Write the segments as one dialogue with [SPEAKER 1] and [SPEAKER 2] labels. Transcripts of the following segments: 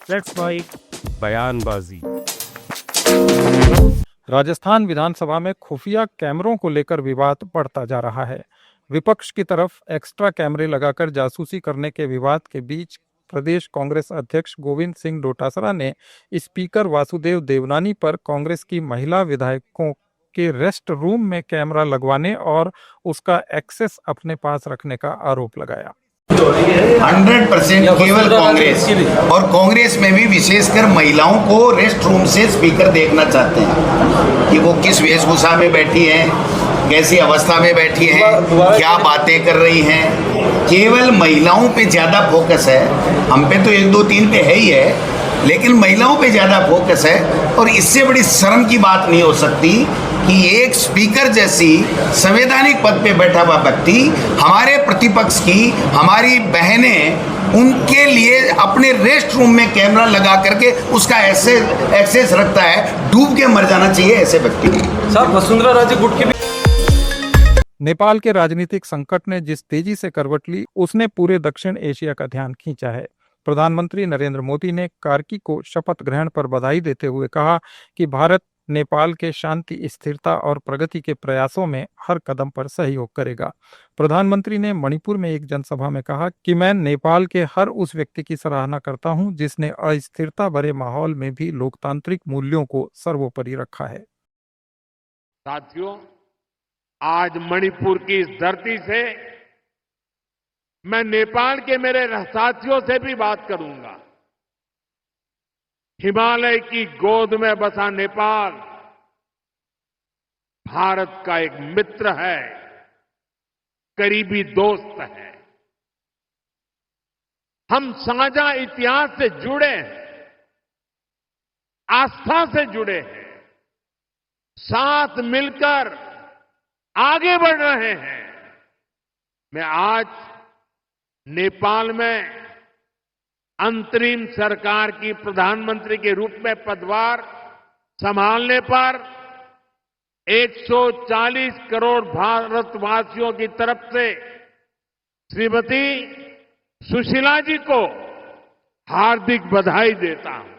[SPEAKER 1] Let's fight बयानबाजी।
[SPEAKER 2] राजस्थान विधानसभा में खुफिया कैमरों को लेकर विवाद बढ़ता जा रहा है। विपक्ष की तरफ एक्स्ट्रा कैमरे लगाकर जासूसी करने के विवाद के बीच प्रदेश कांग्रेस अध्यक्ष गोविंद सिंह डोटासरा ने स्पीकर वासुदेव देवनानी पर कांग्रेस की महिला विधायकों के रेस्ट रूम में कैमरा लगवाने और उसका एक्सेस अपने पास रखने का आरोप लगाया।
[SPEAKER 3] 100% केवल कांग्रेस और कांग्रेस में भी विशेषकर महिलाओं को रेस्ट रूम से स्पीकर देखना चाहते हैं कि वो किस वेशभूषा में बैठी हैं, कैसी अवस्था में बैठी हैं, क्या बातें कर रही हैं। केवल महिलाओं पे ज़्यादा फोकस है, हम पे तो 1 2 3 पे है ही है, लेकिन महिलाओं पे ज़्यादा फोकस है। और इससे बड़ी शर्म की बात नहीं हो सकती कि एक स्पीकर जैसी संवैधानिक पद पे बैठा हुआ व्यक्ति हमारे प्रतिपक्ष की, हमारी बहनें, उनके लिए अपने रेस्ट रूम में कैमरा लगा करके उसका एक्सेस रखता है। डूब के मर जाना चाहिए ऐसे व्यक्ति को।
[SPEAKER 4] साहब, वसुंधरा राजे गुट की
[SPEAKER 2] नेपाल के राजनीतिक संकट ने जिस तेजी से करवट ली, उसने पूरे दक्षिण एशिया का ध्यान खींचा है। प्रधानमंत्री नरेंद्र मोदी ने कार्की को शपथ ग्रहण पर बधाई देते हुए कहा कि भारत नेपाल के शांति, स्थिरता और प्रगति के प्रयासों में हर कदम पर सहयोग करेगा। प्रधानमंत्री ने मणिपुर में एक जनसभा में कहा कि मैं नेपाल के हर उस व्यक्ति की सराहना करता हूं जिसने अस्थिरता भरे माहौल में भी लोकतांत्रिक मूल्यों को सर्वोपरि रखा है।
[SPEAKER 5] साथियों, आज मणिपुर की इस धरती से मैं नेपाल के मेरे साथियों से भी बात करूंगा। हिमालय की गोद में बसा नेपाल भारत का एक मित्र है, करीबी दोस्त है। हम साझा इतिहास से जुड़े हैं, आस्था से जुड़े हैं, साथ मिलकर आगे बढ़ रहे हैं। मैं आज नेपाल में अंतरिम सरकार की प्रधानमंत्री के रूप में पदभार संभालने पर 140 करोड़ भारतवासियों की तरफ से श्रीमती सुशीला जी को हार्दिक बधाई देता हूं।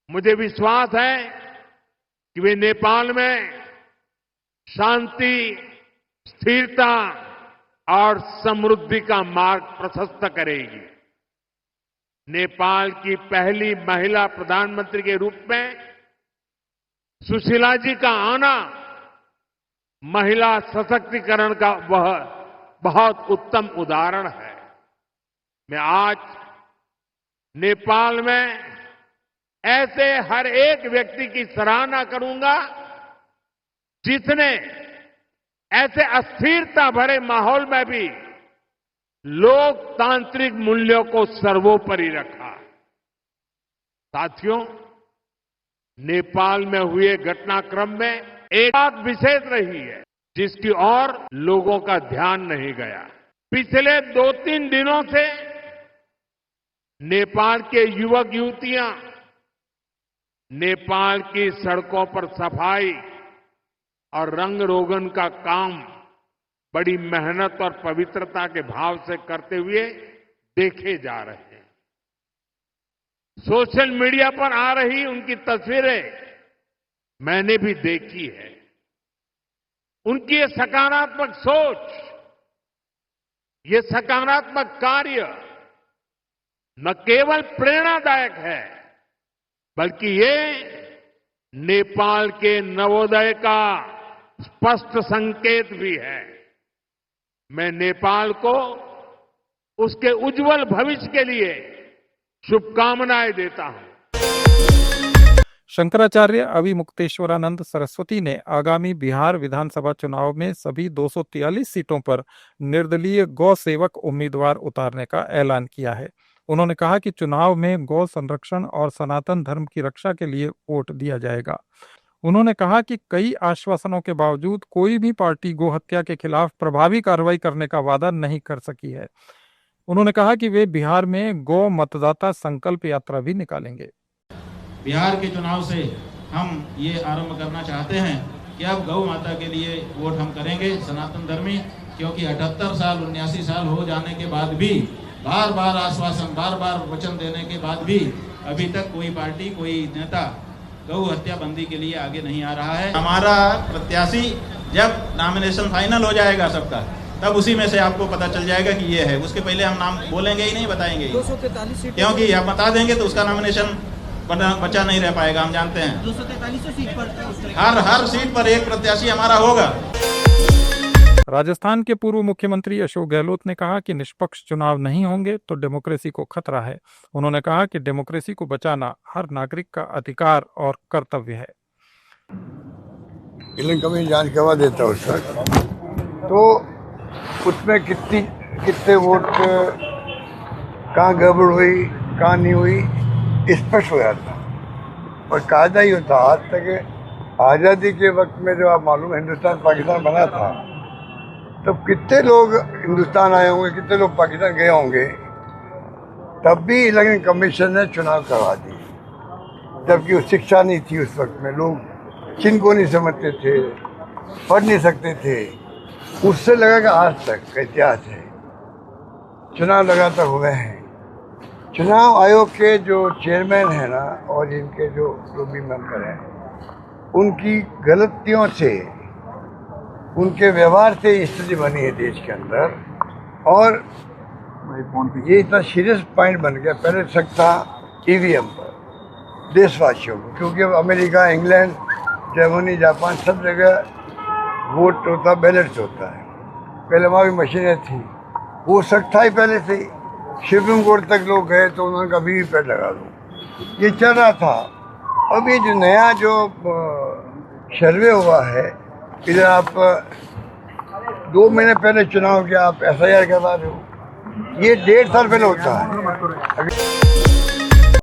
[SPEAKER 5] मुझे विश्वास है कि वे नेपाल में शांति, स्थिरता और समृद्धि का मार्ग प्रशस्त करेगी। नेपाल की पहली महिला प्रधानमंत्री के रूप में सुशीला जी का आना महिला सशक्तिकरण का वह बहुत उत्तम उदाहरण है। मैं आज नेपाल में ऐसे हर एक व्यक्ति की सराहना करूंगा जिसने ऐसे अस्थिरता भरे माहौल में भी लोकतांत्रिक मूल्यों को सर्वोपरि रखा। साथियों, नेपाल में हुए घटनाक्रम में एक बात विशेष रही है जिसकी ओर लोगों का ध्यान नहीं गया। पिछले 2-3 दिनों से नेपाल के युवक युवतियां नेपाल की सड़कों पर सफाई और रंग रोगन का काम बड़ी मेहनत और पवित्रता के भाव से करते हुए देखे जा रहे हैं। सोशल मीडिया पर आ रही उनकी तस्वीरें मैंने भी देखी है। उनकी ये सकारात्मक सोच, ये सकारात्मक कार्य न केवल प्रेरणादायक है बल्कि ये नेपाल के नवोदय का स्पष्ट संकेत भी है। मैं नेपाल को उसके उज्जवल भविष्य के लिए शुभकामनाएं देता हूं।
[SPEAKER 2] शंकराचार्य अविमुक्तेश्वरानंद सरस्वती ने आगामी बिहार विधानसभा चुनाव में सभी 243 सीटों पर निर्दलीय गौ सेवक उम्मीदवार उतारने का ऐलान किया है। उन्होंने कहा कि चुनाव में गौ संरक्षण और सनातन धर्म की रक्षा के लिए वोट दिया जाएगा। उन्होंने कहा कि कई आश्वासनों के बावजूद कोई भी पार्टी गौ हत्या के खिलाफ प्रभावी कार्रवाई करने का वादा नहीं कर सकी है। उन्होंने कहा कि वे बिहार में गौ मतदाता संकल्प यात्रा भी निकालेंगे।
[SPEAKER 6] बिहार के चुनाव से हम ये आरंभ करना चाहते हैं कि अब गौ माता के लिए वोट हम करेंगे, सनातन धर्मी, क्योंकि 78 साल 79 साल हो जाने के बाद भी बार बार आश्वासन, बार बार वचन देने के बाद भी अभी तक कोई पार्टी, कोई नेता गौ हत्या बंदी के लिए आगे नहीं आ रहा है। हमारा प्रत्याशी जब नॉमिनेशन फाइनल हो जाएगा सबका, तब उसी में से आपको पता चल जाएगा कि ये है। उसके पहले हम नाम बोलेंगे ही नहीं, बताएंगे ही,
[SPEAKER 4] 243 सीट,
[SPEAKER 6] क्योंकि हम बता देंगे तो उसका नॉमिनेशन बचा नहीं रह पाएगा। हम जानते हैं
[SPEAKER 4] 243 सीट पर
[SPEAKER 6] हर सीट पर एक प्रत्याशी हमारा होगा।
[SPEAKER 2] राजस्थान के पूर्व मुख्यमंत्री अशोक गहलोत ने कहा कि निष्पक्ष चुनाव नहीं होंगे तो डेमोक्रेसी को खतरा है। उन्होंने कहा कि डेमोक्रेसी को बचाना हर नागरिक का अधिकार और कर्तव्य है।
[SPEAKER 7] इलेक्शन कमीशन जांच करवा देता उस वक्त, तो उसमें कितने वोट कहाँ गड़बड़ हुई, कहाँ नहीं हुई, स्पष्ट हो जाता। और कायदा ही होता। आज तक आज़ादी के वक्त में जो आप मालूम हिंदुस्तान पाकिस्तान बना था, तब कितने लोग हिंदुस्तान आए होंगे, कितने लोग पाकिस्तान गए होंगे, तब भी इलेक्शन कमीशन ने चुनाव करवा दिए, जबकि वो शिक्षा नहीं थी उस वक्त में। लोग चिन्ह को नहीं समझते थे, पढ़ नहीं सकते थे। उससे लगा कि आज तक का इतिहास है, चुनाव लगातार हुए हैं। चुनाव आयोग के जो चेयरमैन हैं ना, और इनके जो भी मेंबर हैं, उनकी गलतियों से, उनके व्यवहार से स्थिति बनी है देश के अंदर। और ये इतना सीरियस पॉइंट बन गया। पहले शक था ईवीएम पर देशवासियों को, क्योंकि अब अमेरिका, इंग्लैंड, जर्मनी, जापान सब जगह वोट होता, बैलेट होता है। पहले वहाँ भी मशीनें थी, वो शक था ही पहले से ही। सुप्रीम कोर्ट तक लोग गए तो उन्होंने कहा वीवीपैट लगा दो, ये चल रहा था। अब ये जो नया जो सर्वे हुआ है, इधर आप 2 महीने पहले चुनाव किया, आप FIR करवा रहे हो, ये 1.5 साल पहले होता है।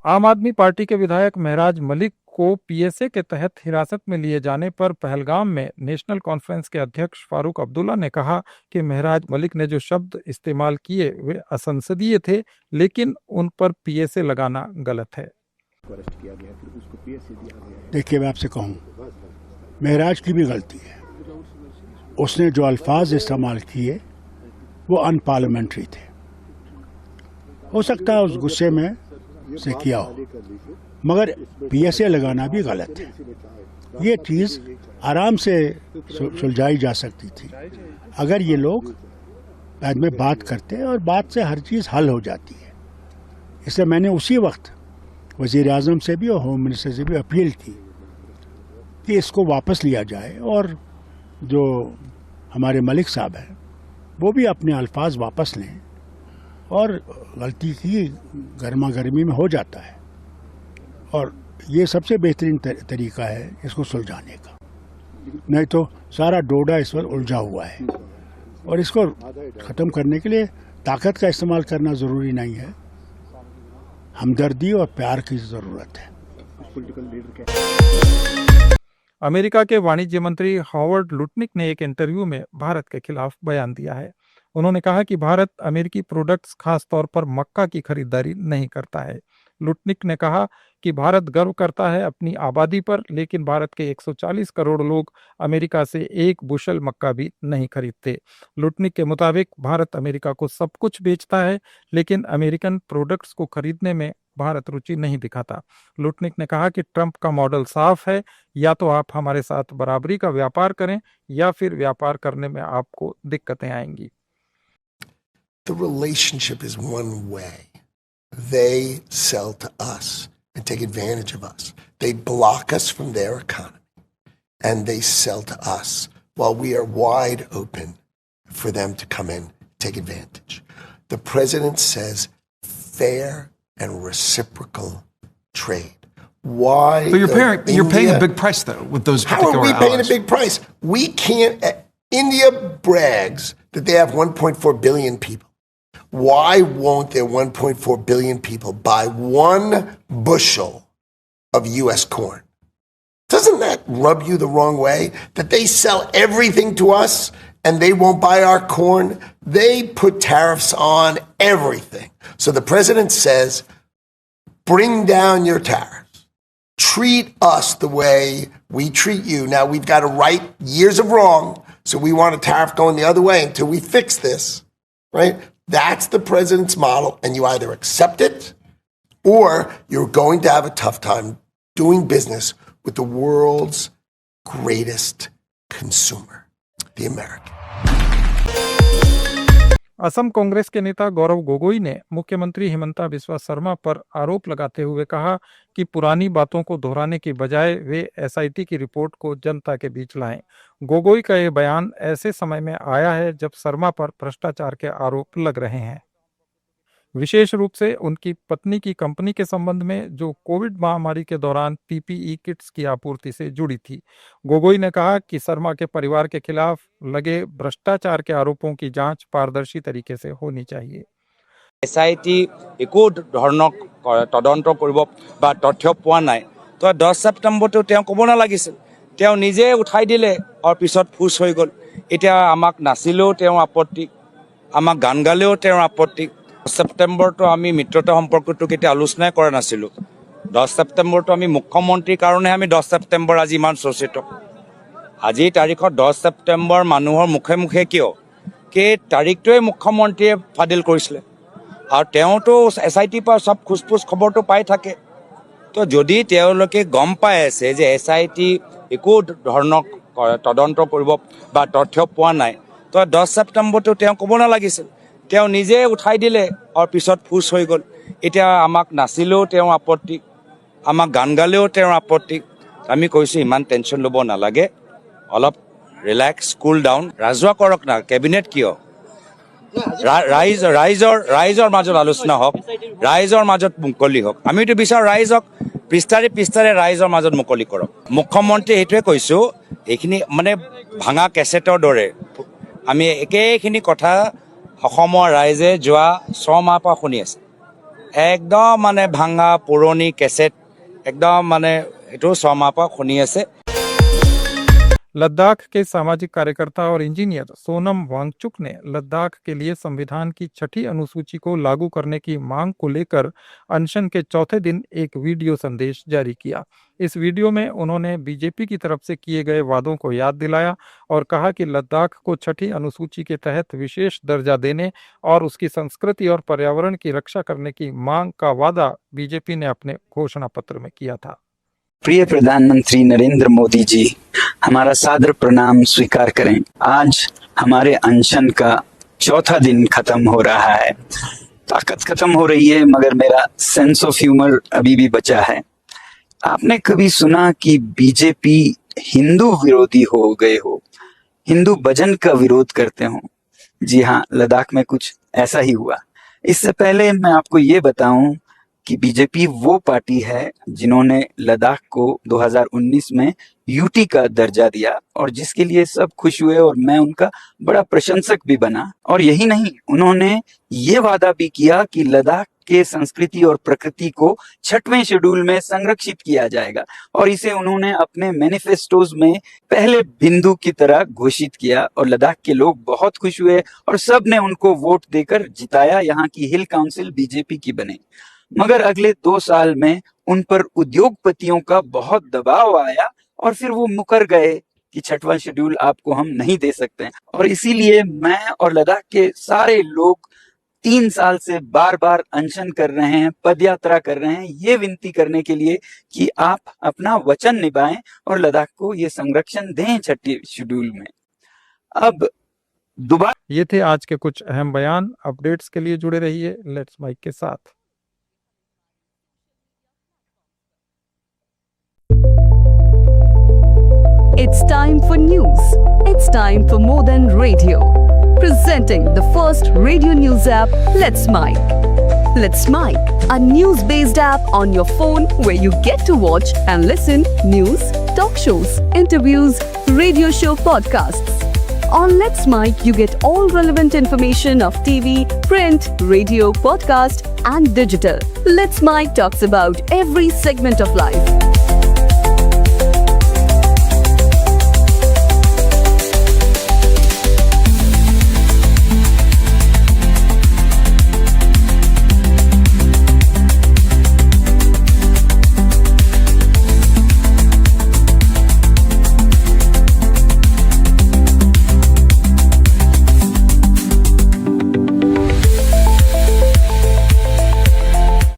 [SPEAKER 2] आम आदमी पार्टी के विधायक महराज मलिक को PSA के तहत हिरासत में लिए जाने पर पहलगाम में नेशनल कॉन्फ्रेंस के अध्यक्ष फारूक अब्दुल्ला ने कहा कि महराज मलिक ने जो शब्द इस्तेमाल किए वे असंसदीय थे, लेकिन उन पर PSA लगाना गलत है।
[SPEAKER 8] देखिए, मैं आपसे कहूँ, महराज की भी गलती है। उसने जो अल्फाज इस्तेमाल किए वो अनपार्लियामेंट्री थे। हो सकता है उस गुस्से में से किया हो, मगर PSA लगाना भी गलत है। ये चीज़ आराम से सुलझाई जा सकती थी अगर ये लोग बाद में बात करते, और बात से हर चीज़ हल हो जाती है। इसलिए मैंने उसी वक्त वज़ीर आज़म से भी और होम मिनिस्टर से भी अपील की कि इसको वापस लिया जाए, और जो हमारे मलिक साहब हैं वो भी अपने अल्फाज वापस लें। और गलती की गर्मा गर्मी में हो जाता है, और ये सबसे बेहतरीन तरीका है इसको सुलझाने का। नहीं तो सारा डोडा इस पर उलझा हुआ है, और इसको ख़त्म करने के लिए ताकत का इस्तेमाल करना ज़रूरी नहीं है, हमदर्दी और प्यार की ज़रूरत है।
[SPEAKER 2] अमेरिका के वाणिज्य मंत्री हॉवर्ड लुटनिक ने एक इंटरव्यू में भारत के खिलाफ बयान दिया है। उन्होंने कहा कि भारत अमेरिकी प्रोडक्ट्स, खास तौर पर मक्का की खरीदारी नहीं करता है। लुटनिक ने कहा कि भारत गर्व करता है अपनी आबादी पर, लेकिन भारत के 140 करोड़ लोग अमेरिका से एक बुशल मक्का भी नहीं खरीदते। लुटनिक के मुताबिक भारत अमेरिका को सब कुछ बेचता है, लेकिन अमेरिकन प्रोडक्ट्स को खरीदने में भारत रुचि नहीं दिखाता। लुटनिक ने कहा कि ट्रंप का मॉडल साफ है, या तो आप हमारे साथ बराबरी का व्यापार करें या फिर व्यापार करने में आपको दिक्कतें आएंगी।
[SPEAKER 9] The relationship is one way. They sell to us and take advantage of us. They block us from their economy and they sell to us while we are wide open for them to come in, take advantage. The president says fair and reciprocal trade. Why?
[SPEAKER 10] But you're paying a big price though with those particular
[SPEAKER 9] allies. How are we paying a big price? We can't. India brags that they have 1.4 billion people. Why won't their 1.4 billion people buy 1 bushel of U.S. corn? Doesn't that rub you the wrong way? That they sell everything to us and they won't buy our corn? They put tariffs on everything. So the president says, bring down your tariffs. Treat us the way we treat you. Now we've got to right years of wrong, so we want a tariff going the other way until we fix this, right? That's the president's model, and you either accept it or you're going to have a tough time doing business with the world's greatest consumer, the American.
[SPEAKER 2] Assam Congress के नेता गौरव गोगोई ने मुख्यमंत्री हिमंता बिस्वा शर्मा पर आरोप लगाते हुए कहा कि पुरानी बातों को दोहराने की बजाय वे एसआईटी की रिपोर्ट को जनता के बीच लाएं। गोगोई का यह बयान ऐसे समय में आया है जब शर्मा पर भ्रष्टाचार के आरोप लग रहे हैं, विशेष रूप से उनकी पत्नी की कंपनी के संबंध में जो कोविड महामारी के दौरान पीपीई किट्स की आपूर्ति से जुड़ी थी। गोगोई ने कहा कि शर्मा के परिवार के खिलाफ लगे भ्रष्टाचार के आरोपों की जांच पारदर्शी तरीके से होनी चाहिए।
[SPEAKER 11] एसआईटी एको धरणक तदন্ত কৰিব বা তথ্য পোৱা নাই তো 10 ছেপ্টেম্বৰটো তেওঁ ক'ব নালাগিছিল। তেওঁ নিজে উঠাই দিলে আৰু পিছত ফুস হৈ গ'ল। এতিয়া আমাক নাছিলেও তেওঁ আপত্তি, আমাক গান গালেও তেওঁৰ আপত্তি। ছেপ্টেম্বৰটো আমি মিত্ৰতা সম্পৰ্কটো কেতিয়া আলোচনাই কৰা নাছিলোঁ। 10 ছেপ্টেম্বৰটো আমি মুখ্যমন্ত্ৰীৰ কাৰণে আমি 10 ছেপ্টেম্বৰ আজি ইমান চৰ্চিত। আজিৰ তাৰিখত 10 ছেপ্টেম্বৰ মানুহৰ মুখে মুখে কিয় কি তাৰিখটোৱে মুখ্যমন্ত্ৰীয়ে ফাদিল কৰিছিলে আৰু তেওঁতো এছআইটিৰ পৰা সব খুচপুচ খবৰটো পাই থাকে। তো যদি তেওঁলোকে গম পাই আছে যে এছআইটি একো ধৰণক তদন্ত কৰিব বা তথ্য পোৱা নাই তো 10 ছেপ্টেম্বৰটো তেওঁ ক'ব নালাগিছিল। তেওঁ নিজে উঠাই দিলে আৰু পিছত ফুস হৈ গ'ল। এতিয়া আমাক নাছিলেও তেওঁৰ আপত্তি, আমাক গান গালেও তেওঁৰ আপত্তি। আমি কৈছোঁ ইমান টেনশ্যন ল'ব নালাগে, অলপ ৰিলেক্স কুল ডাউন, ৰাজহুৱা কৰক না, কেবিনেট কিয় ৰাইজৰ মাজত আলোচনা হওক, ৰাইজৰ মাজত মুকলি হওক। আমিতো বিচাৰোঁ ৰাইজক পৃষ্ঠাৰে ৰাইজৰ মাজত মুকলি কৰক। মুখ্যমন্ত্ৰী এইটোৱে কৈছোঁ, এইখিনি মানে ভাঙা কেছেটৰ দৰে আমি একেখিনি কথা অসমৰ ৰাইজে যোৱা 6 মাহ পৰা শুনি আছে। একদম মানে ভাঙা পুৰণি কেছেট একদম মানে এইটো 6 মাহ পৰা শুনি আছে।
[SPEAKER 2] लद्दाख के सामाजिक कार्यकर्ता और इंजीनियर सोनम वांगचुक ने लद्दाख के लिए संविधान की 6ठी अनुसूची को लागू करने की मांग को लेकर अनशन के चौथे दिन एक वीडियो संदेश जारी किया। इस वीडियो में उन्होंने बीजेपी की तरफ से किए गए वादों को याद दिलाया और कहा कि लद्दाख को 6ठी अनुसूची के तहत विशेष दर्जा देने और उसकी संस्कृति और पर्यावरण की रक्षा करने की मांग का वादा बीजेपी ने अपने घोषणा पत्र में किया था।
[SPEAKER 12] प्रिय प्रधानमंत्री नरेंद्र मोदी जी, हमारा सादर प्रणाम स्वीकार करें। आज हमारे अनशन का चौथा दिन खत्म हो रहा है। ताकत खत्म हो रही है मगर मेरा सेंस ऑफ ह्यूमर अभी भी बचा है। आपने कभी सुना कि बीजेपी हिंदू विरोधी हो गए हो, हिंदू भजन का विरोध करते हो? जी हाँ, लद्दाख में कुछ ऐसा ही हुआ। इससे पहले मैं आपको ये बताऊं कि बीजेपी वो पार्टी है जिन्होंने लद्दाख को 2019 में यूटी का दर्जा दिया और जिसके लिए सब खुश हुए और मैं उनका बड़ा प्रशंसक भी बना। और यही नहीं, उन्होंने ये वादा भी किया कि लद्दाख के संस्कृति और प्रकृति को 6वें शेड्यूल में संरक्षित किया जाएगा और इसे उन्होंने अपने मैनिफेस्टोज में पहले बिंदु की तरह घोषित किया और लद्दाख के लोग बहुत खुश हुए और सब ने उनको वोट देकर जिताया। यहाँ की हिल काउंसिल बीजेपी की बने। मगर अगले 2 साल में उन पर उद्योगपतियों का बहुत दबाव आया और फिर वो मुकर गए कि 6वां शेड्यूल आपको हम नहीं दे सकते। और इसीलिए मैं और लद्दाख के सारे लोग 3 साल से बार बार अनशन कर रहे हैं, पदयात्रा कर रहे हैं, ये विनती करने के लिए कि आप अपना वचन निभाएं और लद्दाख को ये संरक्षण दें 6ठी शेड्यूल में। अब दोबारा
[SPEAKER 2] ये थे आज के कुछ अहम बयान। अपडेट्स के लिए जुड़े रहिए लेट्स माइक के साथ।
[SPEAKER 13] It's time for news. It's time for more than radio. Presenting the first radio news app, Let's Mike. Let's Mike, a news-based app on your phone where you get to watch and listen news, talk shows, interviews, radio show podcasts. On Let's Mike, you get all relevant information of TV, print, radio, podcast and digital. Let's Mike talks about every segment of life.